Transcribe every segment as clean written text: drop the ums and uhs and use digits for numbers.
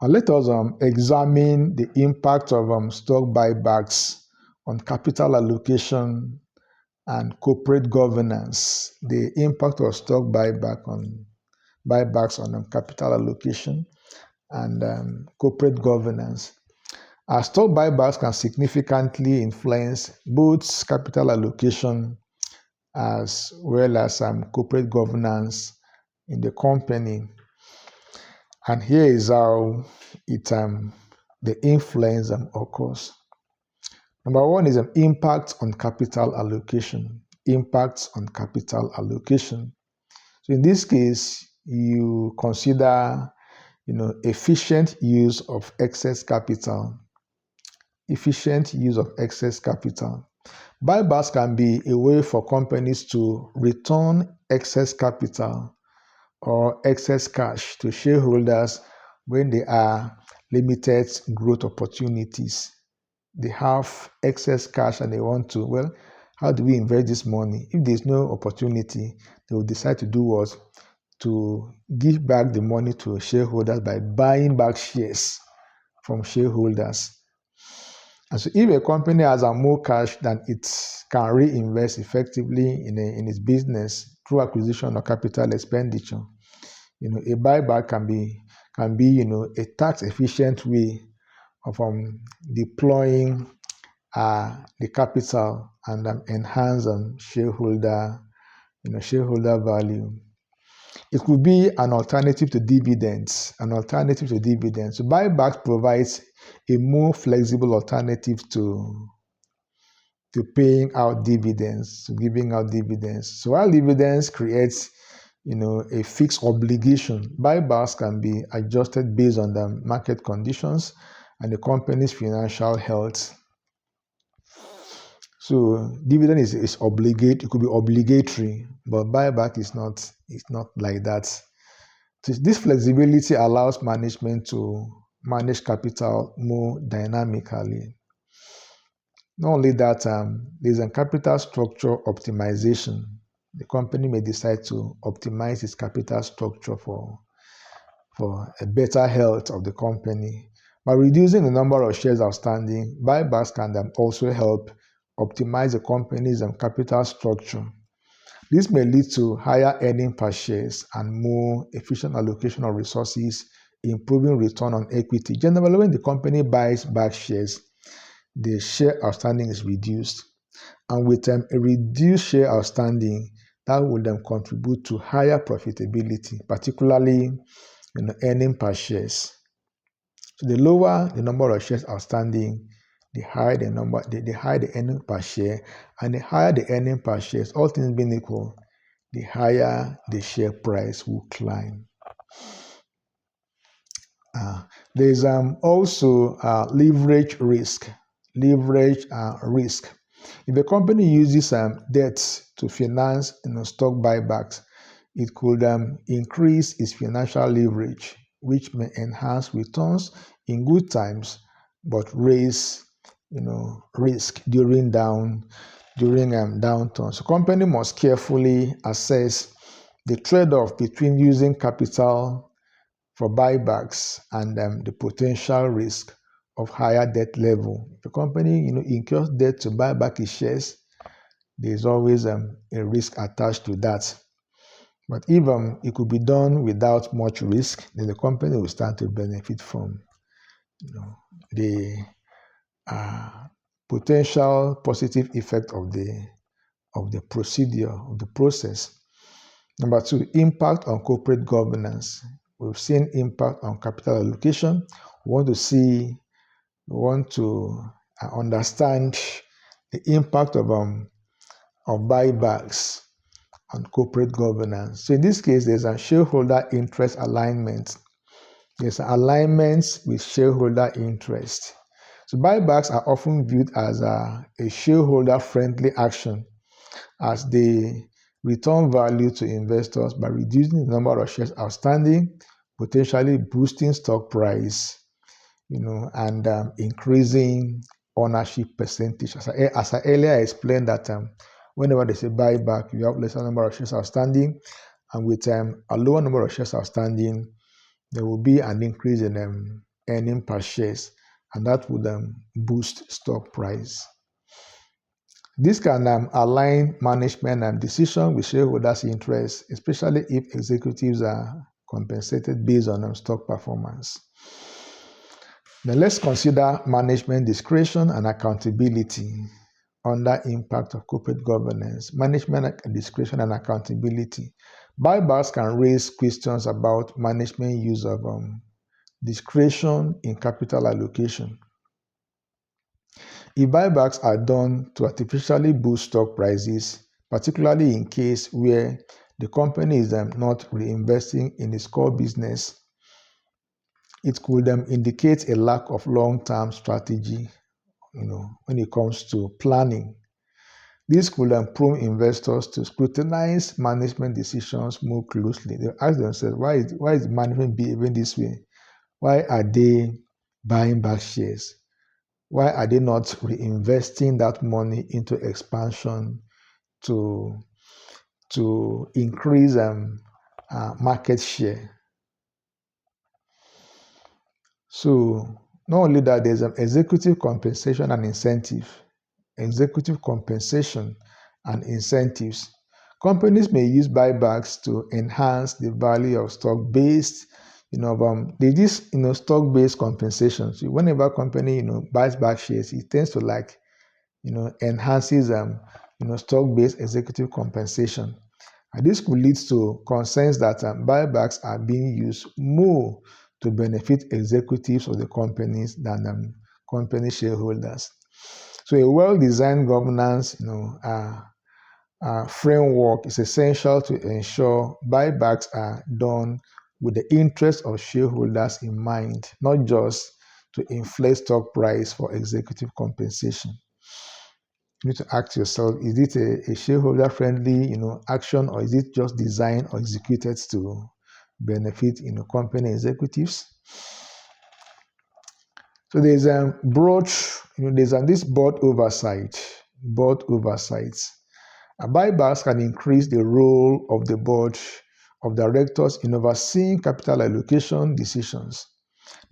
And let us examine the impact of stock buybacks on capital allocation and corporate governance. The impact of stock buybacks on capital allocation and corporate governance. Our stock buybacks can significantly influence both capital allocation as well as corporate governance in the company. And here is how the influence occurs. Number one is an impact on capital allocation. Impacts on capital allocation. So in this case, you consider, efficient use of excess capital. Efficient use of excess capital. Buybacks can be a way for companies to return excess capital or excess cash to shareholders when there are limited growth opportunities. They have excess cash and they want to, well, how do we invest this money? If there's no opportunity, they will decide to do what? To give back the money to shareholders by buying back shares from shareholders. And so if a company has more cash than it can reinvest effectively in its business through acquisition or capital expenditure, a buyback can be a tax efficient way of deploying the capital and enhance shareholder value. It could be an alternative to dividends. So buyback provides a more flexible alternative to paying out dividends, to giving out dividends. So while dividends creates a fixed obligation, buybacks can be adjusted based on the market conditions and the company's financial health. So dividend is obligate. It could be obligatory, but buyback is not. It's not like that. So this flexibility allows management to manage capital more dynamically. Not only that, there's a capital structure optimization. The company may decide to optimize its capital structure for a better health of the company. By reducing the number of shares outstanding, buybacks can also help optimize the company's capital structure. This may lead to higher earning per shares and more efficient allocation of resources, improving return on equity. Generally, when the company buys back shares, the share outstanding is reduced. And with a reduced share outstanding, that will then contribute to higher profitability, particularly earning per shares. So the lower the number of shares outstanding, the higher the earning per share, and the higher the earning per share, all things being equal, the higher the share price will climb. There's also leverage risk. Leverage risk. If a company uses debt to finance stock buybacks, it could increase its financial leverage, which may enhance returns in good times, but raise risk during downturns. So company must carefully assess the trade-off between using capital for buybacks and the potential risk of higher debt level. If a company incurs debt to buy back its shares, there's always a risk attached to that. But if it could be done without much risk, then the company will stand to benefit from the potential positive effect of the procedure, of the process. Number two, impact on corporate governance. We've seen impact on capital allocation. We want to understand the impact of buybacks on corporate governance. So in this case, there's a shareholder interest alignment. There's an alignment with shareholder interest. So buybacks are often viewed as a shareholder-friendly action, as they return value to investors by reducing the number of shares outstanding, potentially boosting stock price, and increasing ownership percentage. As I earlier explained that whenever there's a buyback, you have lesser number of shares outstanding, and with a lower number of shares outstanding, there will be an increase in earning per shares, and that would boost stock price. This can align management and decision with shareholders' interests, especially if executives are compensated based on stock performance. Now let's consider management discretion and accountability under impact of corporate governance. Management discretion and accountability. Buybacks can raise questions about management use of discretion in capital allocation. If buybacks are done to artificially boost stock prices, particularly in case where the company is not reinvesting in its core business, it could indicate a lack of long-term strategy, when it comes to planning. This could prompt investors to scrutinize management decisions more closely. They ask themselves, why is management behaving this way? Why are they buying back shares? Why are they not reinvesting that money into expansion to increase market share? So not only that, there's executive compensation and incentive. Executive compensation and incentives. Companies may use buybacks to enhance the value of stock-based, they use, stock-based compensation. So whenever a company, buys back shares, it tends to enhances, stock-based executive compensation. And this could lead to concerns that buybacks are being used more to benefit executives of the companies than company shareholders. So a well-designed governance, framework is essential to ensure buybacks are done with the interest of shareholders in mind, not just to inflate stock price for executive compensation. You need to ask yourself, is it a shareholder-friendly, action, or is it just designed or executed to benefit, company executives? So there's this board oversight. Buybacks can increase the role of the board of directors in overseeing capital allocation decisions.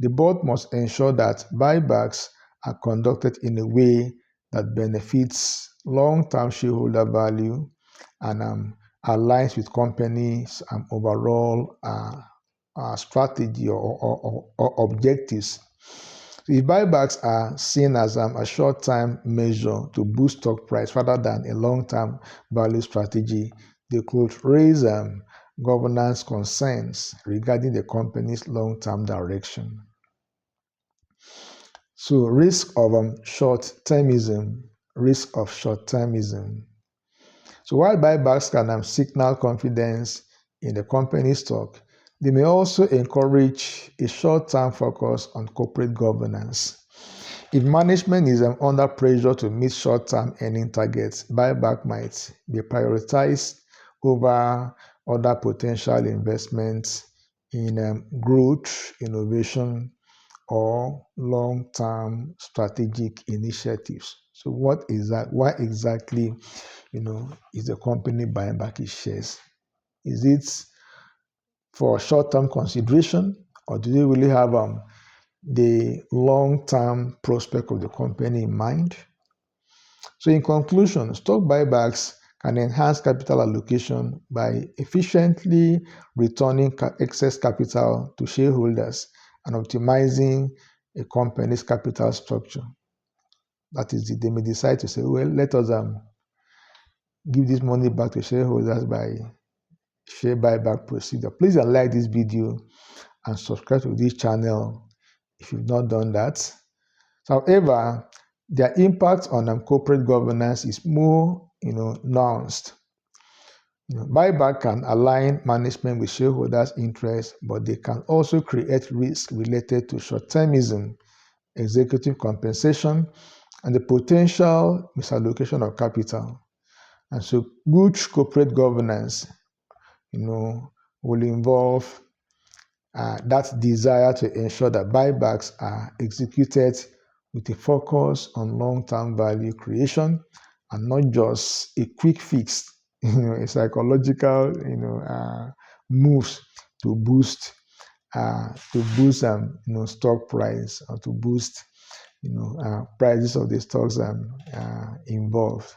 The board must ensure that buybacks are conducted in a way that benefits long-term shareholder value and aligns with companies' overall strategy or objectives. If buybacks are seen as a short-term measure to boost stock price rather than a long-term value strategy, they could raise governance concerns regarding the company's long-term direction. So risk of short-termism. So while buybacks can signal confidence in the company's stock, they may also encourage a short-term focus on corporate governance. If management is under pressure to meet short-term earning targets, buyback might be prioritized over other potential investments in growth, innovation, or long-term strategic initiatives. So what is that? Why exactly, is the company buying back its shares? Is it for short-term consideration, or do they really have the long-term prospect of the company in mind? So in conclusion, stock buybacks can enhance capital allocation by efficiently returning excess capital to shareholders and optimizing a company's capital structure. That is, they may decide to say, well, let us give this money back to shareholders by share buyback procedure. Please like this video and subscribe to this channel if you've not done that. However, their impact on corporate governance is more, nuanced. Buyback can align management with shareholders' interests, but they can also create risk related to short-termism, executive compensation, and the potential misallocation of capital. And so good corporate governance, will involve that desire to ensure that buybacks are executed with a focus on long-term value creation and not just a quick fix, a psychological, moves to boost to boost stock price or to boost prices of the stocks involved.